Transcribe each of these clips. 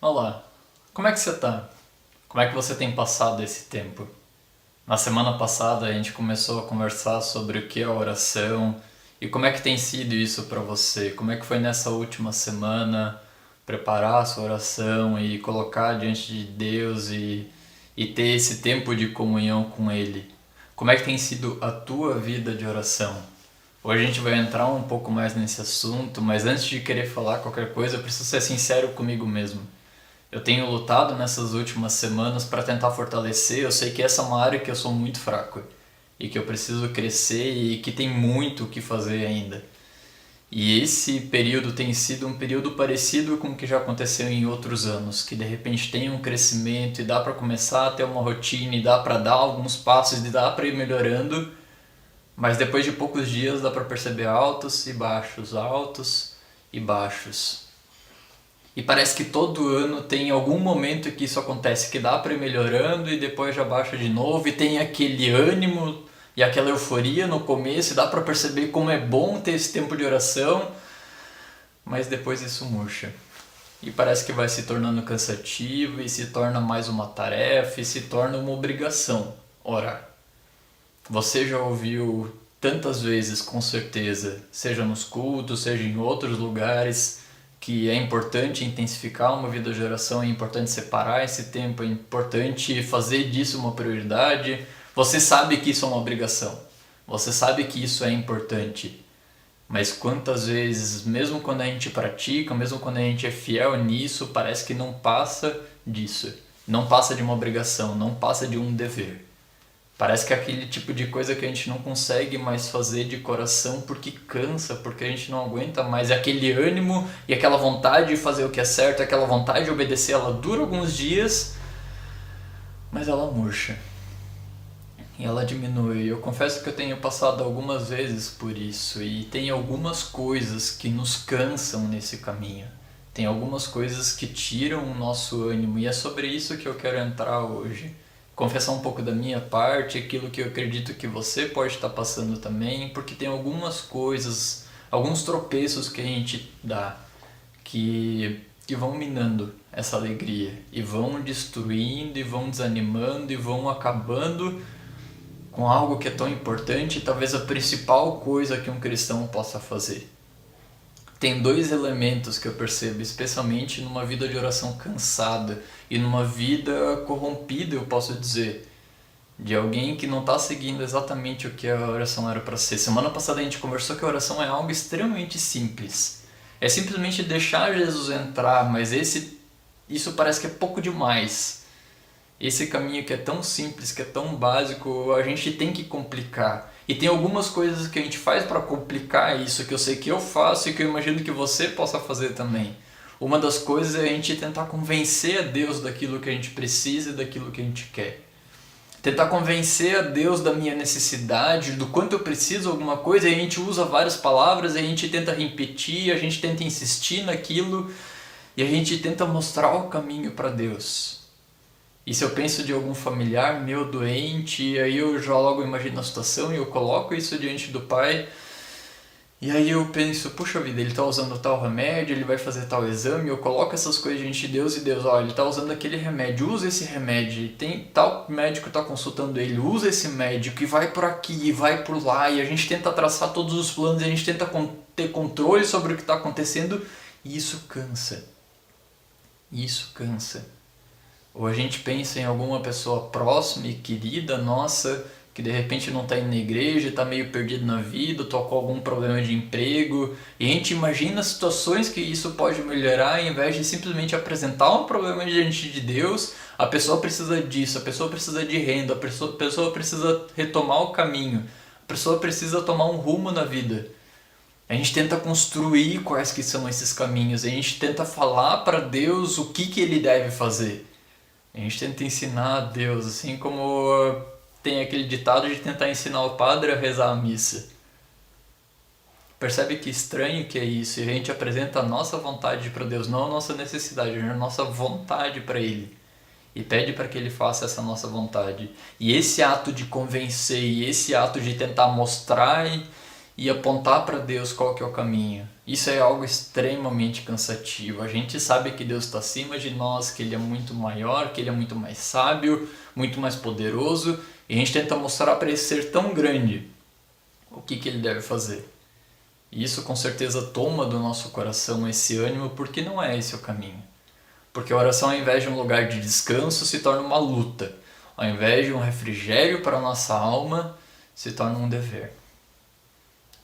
Olá, como é que você tá? Como é que você tem passado esse tempo? Na semana passada a gente começou a conversar sobre o que é oração e como é que tem sido isso pra você. Como é que foi nessa última semana preparar a sua oração e colocar diante de Deus e ter esse tempo de comunhão com Ele? Como é que tem sido a tua vida de oração? Hoje a gente vai entrar um pouco mais nesse assunto, mas antes de querer falar qualquer coisa, eu preciso ser sincero comigo mesmo. Eu tenho lutado nessas últimas semanas para tentar fortalecer. Eu sei que essa é uma área que eu sou muito fraco e que eu preciso crescer e que tem muito o que fazer ainda. E esse período tem sido um período parecido com o que já aconteceu em outros anos, que de repente tem um crescimento e dá para começar a ter uma rotina e dá para dar alguns passos e dá para ir melhorando, mas depois de poucos dias dá para perceber altos e baixos, altos e baixos. E parece que todo ano tem algum momento que isso acontece, que dá para ir melhorando e depois já baixa de novo e tem aquele ânimo e aquela euforia no começo e dá para perceber como é bom ter esse tempo de oração, mas depois isso murcha. E parece que vai se tornando cansativo e se torna mais uma tarefa e se torna uma obrigação orar. Você já ouviu tantas vezes, com certeza, seja nos cultos, seja em outros lugares, que é importante intensificar uma vida de oração, é importante separar esse tempo, é importante fazer disso uma prioridade. Você sabe que isso é uma obrigação, você sabe que isso é importante, mas quantas vezes, mesmo quando a gente pratica, mesmo quando a gente é fiel nisso, parece que não passa disso, não passa de uma obrigação, não passa de um dever. Parece que é aquele tipo de coisa que a gente não consegue mais fazer de coração porque cansa, porque a gente não aguenta mais. É aquele ânimo e aquela vontade de fazer o que é certo, aquela vontade de obedecer, ela dura alguns dias, mas ela murcha. E ela diminui. Eu confesso que eu tenho passado algumas vezes por isso e tem algumas coisas que nos cansam nesse caminho. Tem algumas coisas que tiram o nosso ânimo e é sobre isso que eu quero entrar hoje. Confessar um pouco da minha parte, aquilo que eu acredito que você pode estar passando também, porque tem algumas coisas, alguns tropeços que a gente dá que vão minando essa alegria e vão destruindo e vão desanimando e vão acabando com algo que é tão importante e talvez a principal coisa que um cristão possa fazer. Tem dois elementos que eu percebo, especialmente numa vida de oração cansada e numa vida corrompida, eu posso dizer, de alguém que não está seguindo exatamente o que a oração era para ser. Semana passada a gente conversou que a oração é algo extremamente simples. É simplesmente deixar Jesus entrar, mas isso parece que é pouco demais. Esse caminho que é tão simples, que é tão básico, a gente tem que complicar. E tem algumas coisas que a gente faz para complicar isso, que eu sei que eu faço e que eu imagino que você possa fazer também. Uma das coisas é a gente tentar convencer a Deus daquilo que a gente precisa e daquilo que a gente quer. Tentar convencer a Deus da minha necessidade, do quanto eu preciso de alguma coisa, e a gente usa várias palavras, e a gente tenta repetir, a gente tenta insistir naquilo, e a gente tenta mostrar o caminho para Deus. E se eu penso de algum familiar meu doente, aí eu já logo imagino a situação e eu coloco isso diante do Pai. E aí eu penso, puxa vida, ele está usando tal remédio, ele vai fazer tal exame, eu coloco essas coisas diante de Deus e Deus, olha, ele está usando aquele remédio, usa esse remédio, tem tal médico que está consultando ele, usa esse médico e vai por aqui e vai por lá, e a gente tenta traçar todos os planos, e a gente tenta ter controle sobre o que está acontecendo, e isso cansa. Isso cansa. Ou a gente pensa em alguma pessoa próxima e querida nossa, que de repente não está indo na igreja, está meio perdido na vida, está com algum problema de emprego, e a gente imagina situações que isso pode melhorar, ao invés de simplesmente apresentar um problema diante de Deus, a pessoa precisa disso, a pessoa precisa de renda, a pessoa precisa retomar o caminho, a pessoa precisa tomar um rumo na vida. A gente tenta construir quais que são esses caminhos, a gente tenta falar para Deus o que ele deve fazer. A gente tenta ensinar a Deus, assim como tem aquele ditado de tentar ensinar o padre a rezar a missa. Percebe que estranho que é isso? E a gente apresenta a nossa vontade para Deus, não a nossa necessidade, a nossa vontade para Ele. E pede para que Ele faça essa nossa vontade. E esse ato de convencer, e esse ato de tentar mostrar e apontar para Deus qual que é o caminho. Isso é algo extremamente cansativo. A gente sabe que Deus está acima de nós, que Ele é muito maior, que Ele é muito mais sábio, muito mais poderoso, e a gente tenta mostrar para esse ser tão grande o que Ele deve fazer. E isso com certeza toma do nosso coração esse ânimo, porque não é esse o caminho. Porque a oração, ao invés de um lugar de descanso, se torna uma luta. Ao invés de um refrigério para a nossa alma, se torna um dever.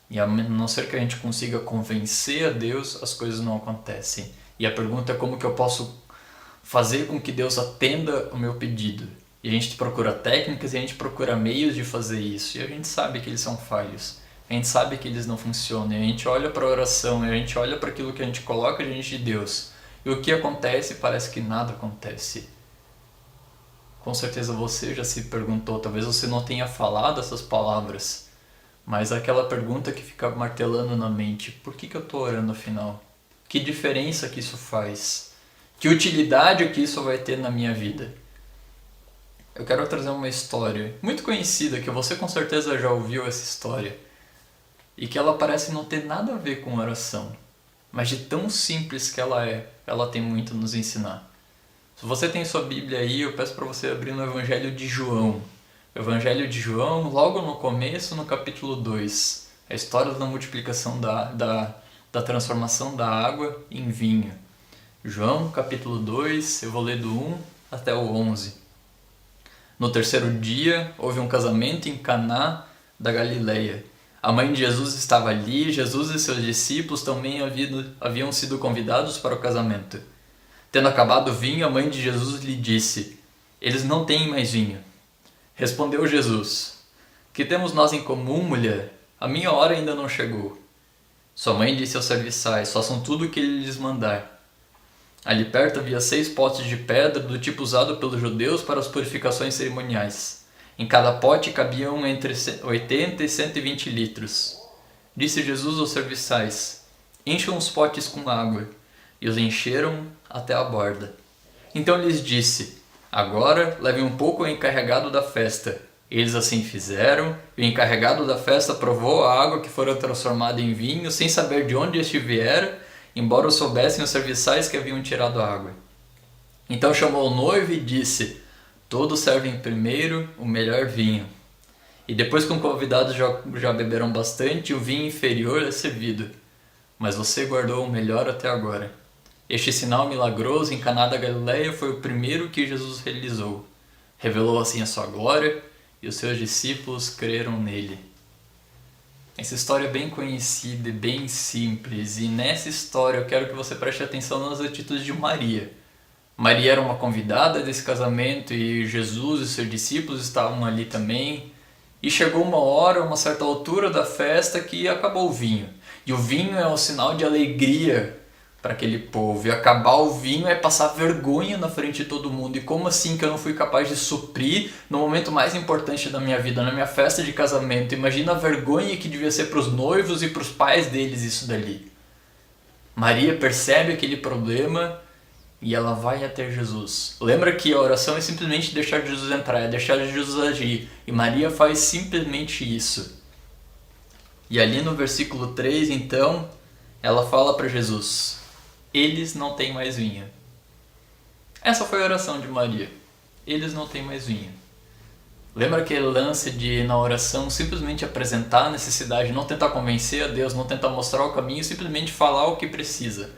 E a não ser que a gente consiga convencer a Deus, as coisas não acontecem. E a pergunta é como que eu posso fazer com que Deus atenda o meu pedido. E a gente procura técnicas e a gente procura meios de fazer isso. E a gente sabe que eles são falhos. A gente sabe que eles não funcionam. E a gente olha para a oração, e a gente olha para aquilo que a gente coloca diante de Deus. E o que acontece parece que nada acontece. Com certeza você já se perguntou, talvez você não tenha falado essas palavras, mas aquela pergunta que fica martelando na mente: por que eu estou orando afinal? Que diferença que isso faz? Que utilidade que isso vai ter na minha vida? Eu quero trazer uma história muito conhecida, que você com certeza já ouviu essa história, e que ela parece não ter nada a ver com oração, mas de tão simples que ela tem muito a nos ensinar. Se você tem sua Bíblia aí, eu peço para você abrir no Evangelho de João. Evangelho de João, logo no começo, no capítulo 2, a história da multiplicação da transformação da água em vinho. João, capítulo 2, eu vou ler do 1 até o 11. No terceiro dia, houve um casamento em Caná da Galileia. A mãe de Jesus estava ali, Jesus e seus discípulos também haviam sido convidados para o casamento. Tendo acabado o vinho, a mãe de Jesus lhe disse: eles não têm mais vinho. Respondeu Jesus: que temos nós em comum, mulher? A minha hora ainda não chegou. Sua mãe disse aos serviçais: façam tudo o que ele lhes mandar. Ali perto havia 6 potes de pedra do tipo usado pelos judeus para as purificações cerimoniais. Em cada pote cabiam entre 80 e 120 litros. Disse Jesus aos serviçais: encham os potes com água. E os encheram até a borda. Então lhes disse: agora levem um pouco ao encarregado da festa. Eles assim fizeram, e o encarregado da festa provou a água que fora transformada em vinho, sem saber de onde este viera, embora o soubessem os serviçais que haviam tirado a água. Então chamou o noivo e disse: todos servem primeiro o melhor vinho. E depois que os convidados já beberam bastante, o vinho inferior é servido. Mas você guardou o melhor até agora. Este sinal milagroso em Caná da Galileia foi o primeiro que Jesus realizou. Revelou assim a sua glória, e os seus discípulos creram nele. Essa história é bem conhecida e bem simples, e nessa história eu quero que você preste atenção nas atitudes de Maria. Maria era uma convidada desse casamento e Jesus e seus discípulos estavam ali também. E chegou uma hora, uma certa altura da festa, que acabou o vinho. E o vinho é um sinal de alegria para aquele povo. E acabar o vinho é passar vergonha na frente de todo mundo. E como assim que eu não fui capaz de suprir no momento mais importante da minha vida, na minha festa de casamento? Imagina a vergonha que devia ser para os noivos e para os pais deles isso dali. Maria percebe aquele problema e ela vai até Jesus. Lembra que a oração é simplesmente deixar Jesus entrar, é deixar Jesus agir. E Maria faz simplesmente isso. E ali no versículo 3, então, ela fala para Jesus: eles não têm mais vinho. Essa foi a oração de Maria. Eles não têm mais vinho. Lembra aquele lance de, na oração, simplesmente apresentar a necessidade, não tentar convencer a Deus, não tentar mostrar o caminho, simplesmente falar o que precisa.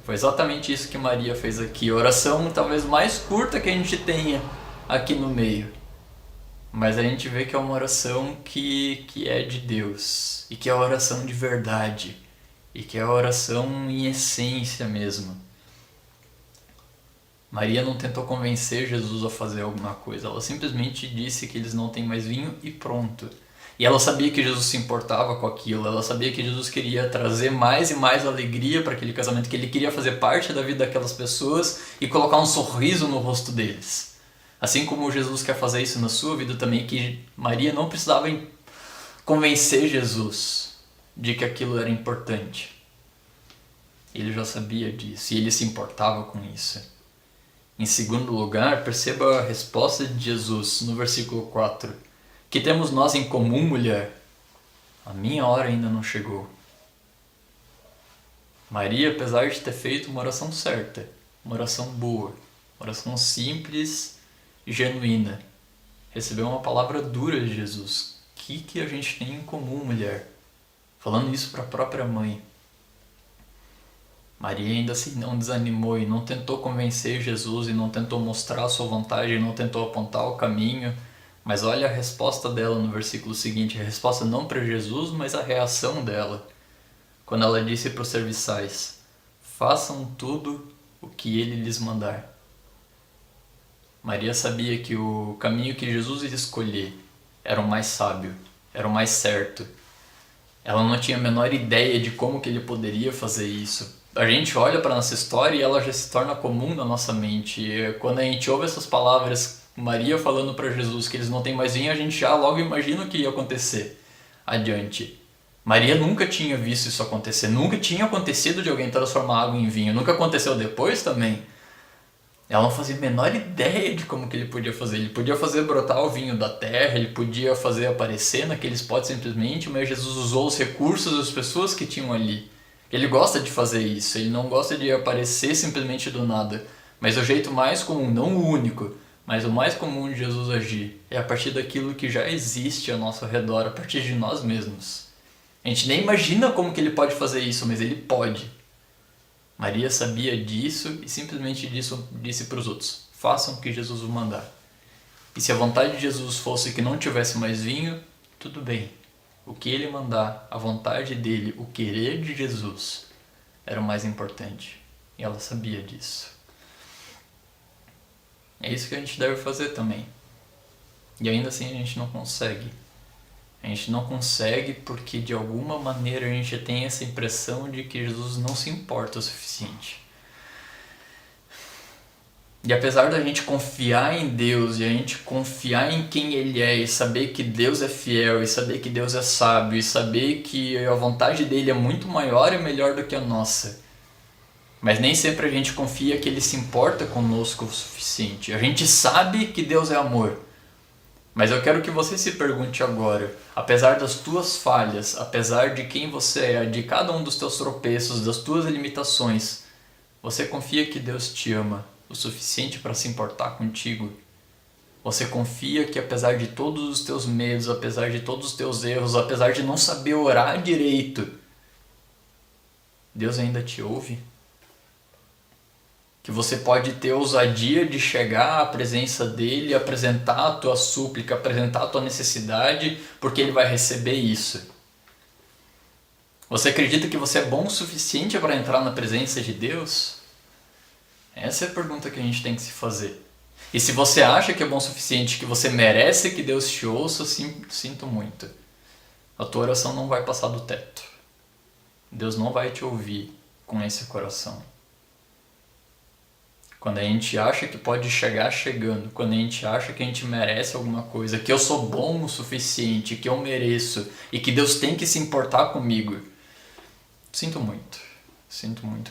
Foi exatamente isso que Maria fez aqui. A oração talvez mais curta que a gente tenha aqui no meio. Mas a gente vê que é uma oração que é de Deus. E que é a oração de verdade. E que é a oração em essência mesmo. Maria não tentou convencer Jesus a fazer alguma coisa. Ela simplesmente disse que eles não têm mais vinho e pronto. E ela sabia que Jesus se importava com aquilo. Ela sabia que Jesus queria trazer mais e mais alegria para aquele casamento. Que ele queria fazer parte da vida daquelas pessoas e colocar um sorriso no rosto deles. Assim como Jesus quer fazer isso na sua vida também. Que Maria não precisava convencer Jesus de que aquilo era importante. Ele já sabia disso e ele se importava com isso. Em segundo lugar, perceba a resposta de Jesus no versículo 4. Que temos nós em comum, mulher? A minha hora ainda não chegou. Maria, apesar de ter feito uma oração certa, uma oração boa, uma oração simples e genuína, recebeu uma palavra dura de Jesus. O que a gente tem em comum, mulher? Falando isso para a própria mãe. Maria ainda assim não desanimou e não tentou convencer Jesus e não tentou mostrar a sua vontade e não tentou apontar o caminho. Mas olha a resposta dela no versículo seguinte, a resposta não para Jesus, mas a reação dela. Quando ela disse para os serviçais, façam tudo o que ele lhes mandar. Maria sabia que o caminho que Jesus ia escolher era o mais sábio, era o mais certo. Ela não tinha a menor ideia de como que ele poderia fazer isso. A gente olha para a nossa história e ela já se torna comum na nossa mente. E quando a gente ouve essas palavras, Maria falando para Jesus que eles não têm mais vinho, a gente já logo imagina o que ia acontecer adiante. Maria nunca tinha visto isso acontecer, nunca tinha acontecido de alguém transformar água em vinho, nunca aconteceu depois também. Ela não fazia a menor ideia de como que ele podia fazer. Ele podia fazer brotar o vinho da terra, ele podia fazer aparecer naqueles potes simplesmente, mas Jesus usou os recursos das pessoas que tinham ali. Ele gosta de fazer isso, ele não gosta de aparecer simplesmente do nada. Mas o jeito mais comum, não o único, mas o mais comum de Jesus agir é a partir daquilo que já existe ao nosso redor, a partir de nós mesmos. A gente nem imagina como que ele pode fazer isso, mas ele pode. Maria sabia disso e simplesmente disse para os outros, façam o que Jesus o mandar. E se a vontade de Jesus fosse que não tivesse mais vinho, tudo bem. O que ele mandar, a vontade dele, o querer de Jesus, era o mais importante. E ela sabia disso. É isso que a gente deve fazer também. E ainda assim a gente não consegue. A gente não consegue porque de alguma maneira a gente tem essa impressão de que Jesus não se importa o suficiente. E apesar da gente confiar em Deus e a gente confiar em quem Ele é e saber que Deus é fiel e saber que Deus é sábio e saber que a vontade dele é muito maior e melhor do que a nossa, mas nem sempre a gente confia que Ele se importa conosco o suficiente. A gente sabe que Deus é amor, mas eu quero que você se pergunte agora, apesar das tuas falhas, apesar de quem você é, de cada um dos teus tropeços, das tuas limitações, você confia que Deus te ama o suficiente para se importar contigo? Você confia que apesar de todos os teus medos, apesar de todos os teus erros, apesar de não saber orar direito, Deus ainda te ouve? Que você pode ter ousadia de chegar à presença dele, apresentar a tua súplica, apresentar a tua necessidade, porque ele vai receber isso. Você acredita que você é bom o suficiente para entrar na presença de Deus? Essa é a pergunta que a gente tem que se fazer. E se você acha que é bom o suficiente, que você merece que Deus te ouça, sinto muito. A tua oração não vai passar do teto. Deus não vai te ouvir com esse coração. Quando a gente acha que pode chegar chegando, quando a gente acha que a gente merece alguma coisa, que eu sou bom o suficiente, que eu mereço e que Deus tem que se importar comigo, sinto muito.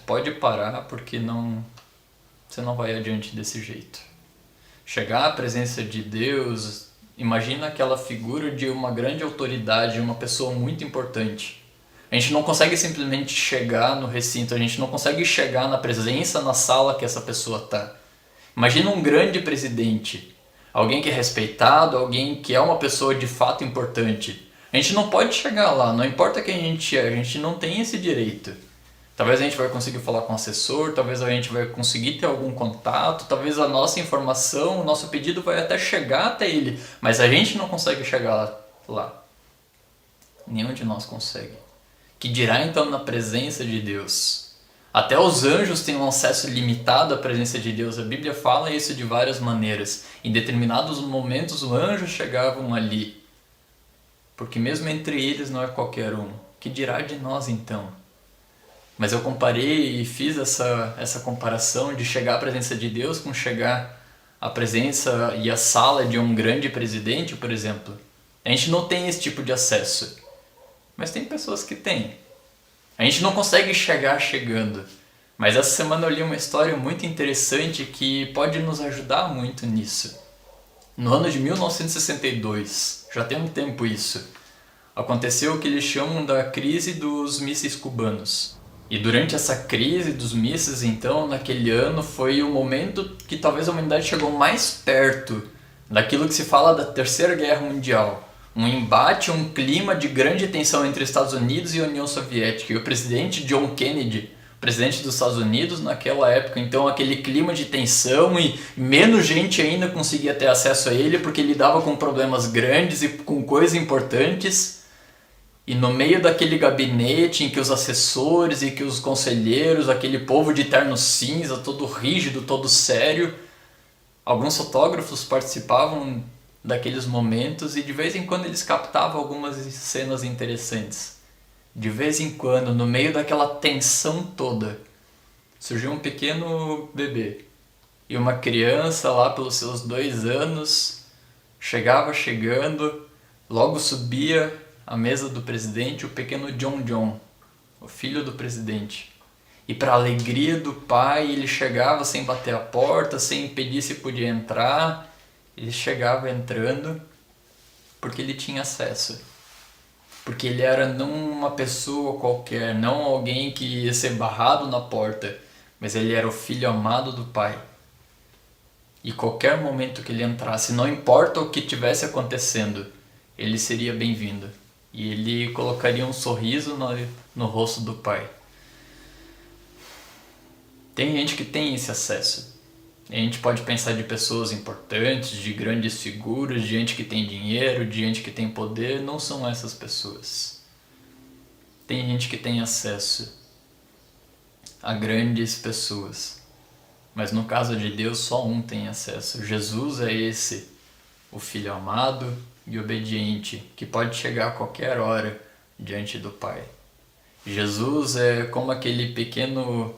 Pode parar porque você não vai adiante desse jeito. Chegar à presença de Deus, imagina aquela figura de uma grande autoridade, uma pessoa muito importante. A gente não consegue simplesmente chegar no recinto, a gente não consegue chegar na presença, na sala que essa pessoa está. Imagina um grande presidente, alguém que é respeitado, alguém que é uma pessoa de fato importante. A gente não pode chegar lá, não importa quem a gente não tem esse direito. Talvez a gente vai conseguir falar com o assessor, talvez a gente vai conseguir ter algum contato, talvez a nossa informação, o nosso pedido vai até chegar até ele, mas a gente não consegue chegar lá. Nenhum de nós consegue. Que dirá então na presença de Deus? Até os anjos têm um acesso limitado à presença de Deus. A Bíblia fala isso de várias maneiras. Em determinados momentos os anjos chegavam ali, porque mesmo entre eles não é qualquer um. Que dirá de nós então? Mas eu comparei e fiz essa comparação de chegar à presença de Deus com chegar à presença e à sala de um grande presidente, por exemplo. A gente não tem esse tipo de acesso, mas tem pessoas que têm. A gente não consegue chegar chegando, mas essa semana eu li uma história muito interessante que pode nos ajudar muito nisso. No ano de 1962, já tem um tempo isso, aconteceu o que eles chamam da crise dos mísseis cubanos. E durante essa crise dos mísseis, então, naquele ano, foi o momento que talvez a humanidade chegou mais perto daquilo que se fala da Terceira Guerra Mundial. Um embate, um clima de grande tensão entre Estados Unidos e a União Soviética. E o presidente John Kennedy, presidente dos Estados Unidos naquela época, então aquele clima de tensão e menos gente ainda conseguia ter acesso a ele porque ele lidava com problemas grandes e com coisas importantes. E no meio daquele gabinete em que os assessores e que os conselheiros, aquele povo de terno cinza, todo rígido, todo sério, alguns fotógrafos participavam daqueles momentos e de vez em quando eles captavam algumas cenas interessantes. De vez em quando, no meio daquela tensão toda, surgiu um pequeno bebê. E uma criança lá pelos seus 2 anos chegando, logo subia à mesa do presidente o pequeno John, o filho do presidente. E para a alegria do pai, ele chegava sem bater a porta, sem impedir se podia entrar. Ele chegava entrando porque ele tinha acesso. Porque ele era não uma pessoa qualquer, não alguém que ia ser barrado na porta, mas ele era o filho amado do pai. E qualquer momento que ele entrasse, não importa o que tivesse acontecendo, ele seria bem-vindo. E ele colocaria um sorriso no rosto do pai. Tem gente que tem esse acesso. A gente pode pensar de pessoas importantes, de grandes figuras, de gente que tem dinheiro, de gente que tem poder. Não são essas pessoas. Tem gente que tem acesso a grandes pessoas. Mas no caso de Deus, só um tem acesso. Jesus é esse, o Filho amado e obediente, que pode chegar a qualquer hora diante do Pai. Jesus é como aquele pequeno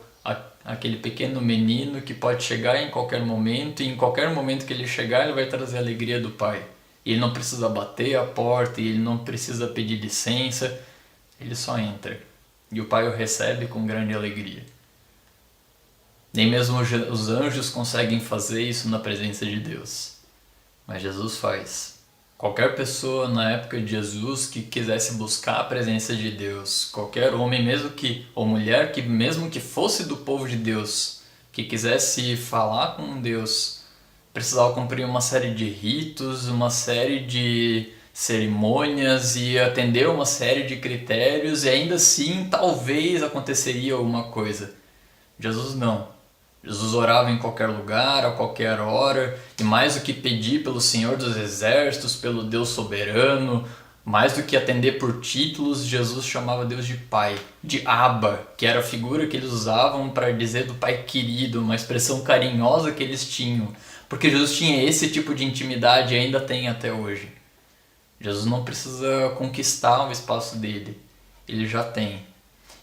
menino que pode chegar em qualquer momento, e em qualquer momento que ele chegar, ele vai trazer a alegria do Pai. E ele não precisa bater a porta, e ele não precisa pedir licença, ele só entra. E o Pai o recebe com grande alegria. Nem mesmo os anjos conseguem fazer isso na presença de Deus. Mas Jesus faz. Qualquer pessoa na época de Jesus que quisesse buscar a presença de Deus, qualquer homem ou mulher que mesmo que fosse do povo de Deus, que quisesse falar com Deus, precisava cumprir uma série de ritos, uma série de cerimônias e atender uma série de critérios, e ainda assim talvez aconteceria alguma coisa. Jesus não. Jesus orava em qualquer lugar, a qualquer hora, e mais do que pedir pelo Senhor dos Exércitos, pelo Deus soberano, mais do que atender por títulos, Jesus chamava Deus de Pai, de Abba, que era a figura que eles usavam para dizer do Pai querido, uma expressão carinhosa que eles tinham, porque Jesus tinha esse tipo de intimidade e ainda tem até hoje. Jesus não precisa conquistar o espaço dele, ele já tem.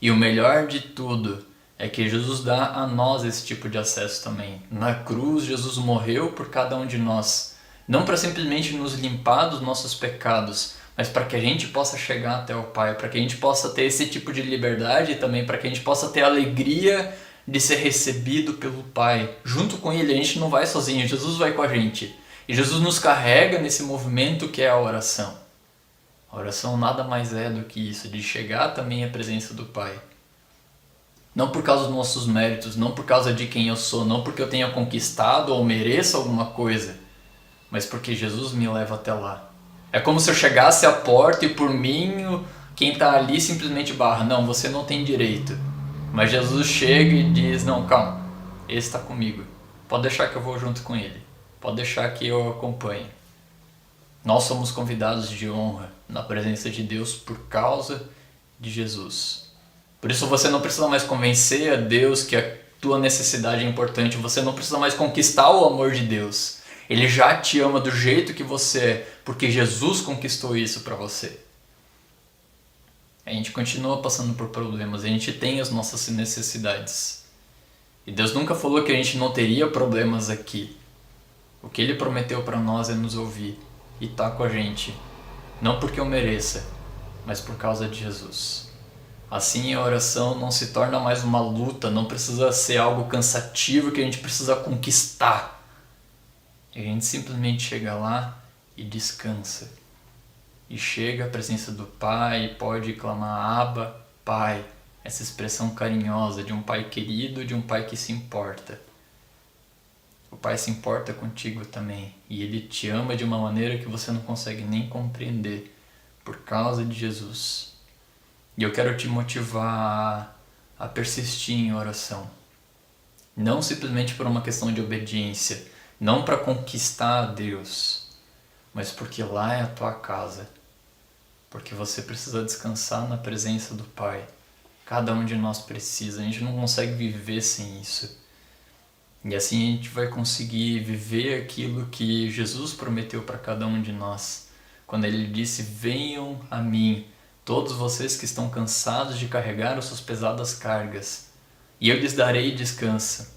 E o melhor de tudo é que Jesus dá a nós esse tipo de acesso também. Na cruz, Jesus morreu por cada um de nós. Não para simplesmente nos limpar dos nossos pecados, mas para que a gente possa chegar até o Pai, para que a gente possa ter esse tipo de liberdade e também para que a gente possa ter a alegria de ser recebido pelo Pai. Junto com Ele, a gente não vai sozinho, Jesus vai com a gente. E Jesus nos carrega nesse movimento que é a oração. A oração nada mais é do que isso, de chegar também à presença do Pai. Não por causa dos nossos méritos, não por causa de quem eu sou, não porque eu tenha conquistado ou mereço alguma coisa, mas porque Jesus me leva até lá. É como se eu chegasse à porta e por mim quem está ali simplesmente barra. Não, você não tem direito. Mas Jesus chega e diz, não, calma, esse está comigo. Pode deixar que eu vou junto com ele. Pode deixar que eu acompanhe. Nós somos convidados de honra na presença de Deus por causa de Jesus. Por isso você não precisa mais convencer a Deus que a tua necessidade é importante. Você não precisa mais conquistar o amor de Deus. Ele já te ama do jeito que você é, porque Jesus conquistou isso para você. A gente continua passando por problemas, a gente tem as nossas necessidades. E Deus nunca falou que a gente não teria problemas aqui. O que Ele prometeu para nós é nos ouvir e estar com a gente. Não porque eu mereça, mas por causa de Jesus. Assim a oração não se torna mais uma luta, não precisa ser algo cansativo que a gente precisa conquistar. A gente simplesmente chega lá e descansa. E chega à presença do Pai e pode clamar Abba, Pai. essa expressão carinhosa de um pai querido, de um pai que se importa. O pai se importa contigo também e ele te ama de uma maneira que você não consegue nem compreender por causa de Jesus. E eu quero te motivar a persistir em oração. Não simplesmente por uma questão de obediência, não para conquistar a Deus, mas porque lá é a tua casa. Porque você precisa descansar na presença do Pai. Cada um de nós precisa, a gente não consegue viver sem isso. E assim a gente vai conseguir viver aquilo que Jesus prometeu para cada um de nós. Quando Ele disse, venham a mim, todos vocês que estão cansados de carregar as suas pesadas cargas, e eu lhes darei descanso.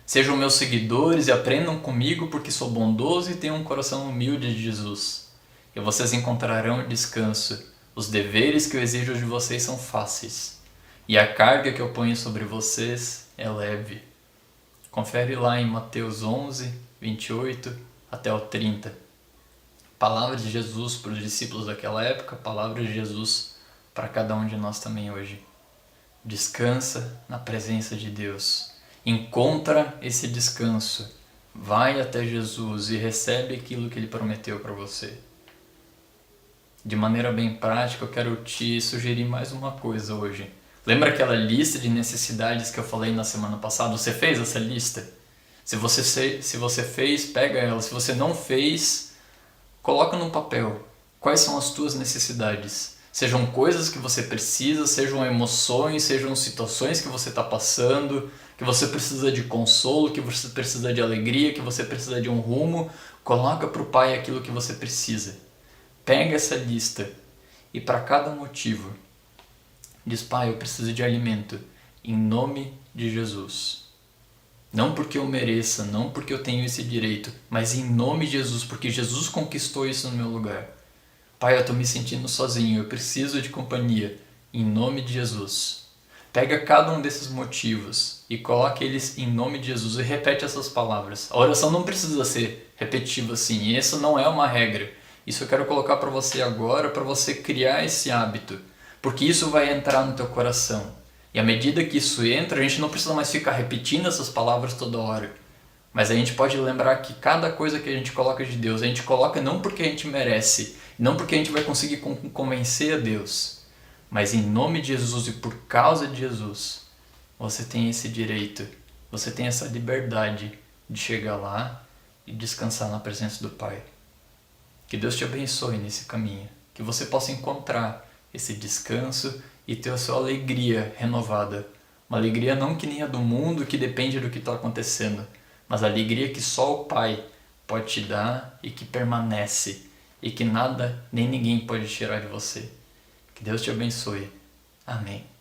Sejam meus seguidores e aprendam comigo, porque sou bondoso e tenho um coração humilde de Jesus. E vocês encontrarão descanso. Os deveres que eu exijo de vocês são fáceis, e a carga que eu ponho sobre vocês é leve. Confere lá em Mateus 11, 28 até o 30. Palavra de Jesus para os discípulos daquela época, palavra de Jesus para cada um de nós também hoje. Descansa na presença de Deus. Encontra esse descanso. Vai até Jesus e recebe aquilo que Ele prometeu para você. De maneira bem prática, eu quero te sugerir mais uma coisa hoje. Lembra aquela lista de necessidades que eu falei na semana passada? Você fez essa lista? Se você fez, pega ela. Se você não fez, coloca no papel. Quais são as tuas necessidades? Sejam coisas que você precisa, sejam emoções, sejam situações que você está passando, que você precisa de consolo, que você precisa de alegria, que você precisa de um rumo. Coloca para o Pai aquilo que você precisa. Pega essa lista e para cada motivo, diz, Pai, eu preciso de alimento, em nome de Jesus. Não porque eu mereça, não porque eu tenho esse direito, mas em nome de Jesus, porque Jesus conquistou isso no meu lugar. Pai, eu estou me sentindo sozinho, eu preciso de companhia, em nome de Jesus. Pega cada um desses motivos e coloca eles em nome de Jesus e repete essas palavras. A oração não precisa ser repetitiva assim, e isso não é uma regra. Isso eu quero colocar para você agora, para você criar esse hábito. Porque isso vai entrar no teu coração. E à medida que isso entra, a gente não precisa mais ficar repetindo essas palavras toda hora. Mas a gente pode lembrar que cada coisa que a gente coloca de Deus, a gente coloca não porque a gente merece, não porque a gente vai conseguir convencer a Deus, mas em nome de Jesus e por causa de Jesus, você tem esse direito, você tem essa liberdade de chegar lá e descansar na presença do Pai. Que Deus te abençoe nesse caminho, que você possa encontrar esse descanso e ter a sua alegria renovada. Uma alegria não que nem a do mundo, que depende do que está acontecendo, mas a alegria que só o Pai pode te dar e que permanece, e que nada nem ninguém pode tirar de você. Que Deus te abençoe. Amém.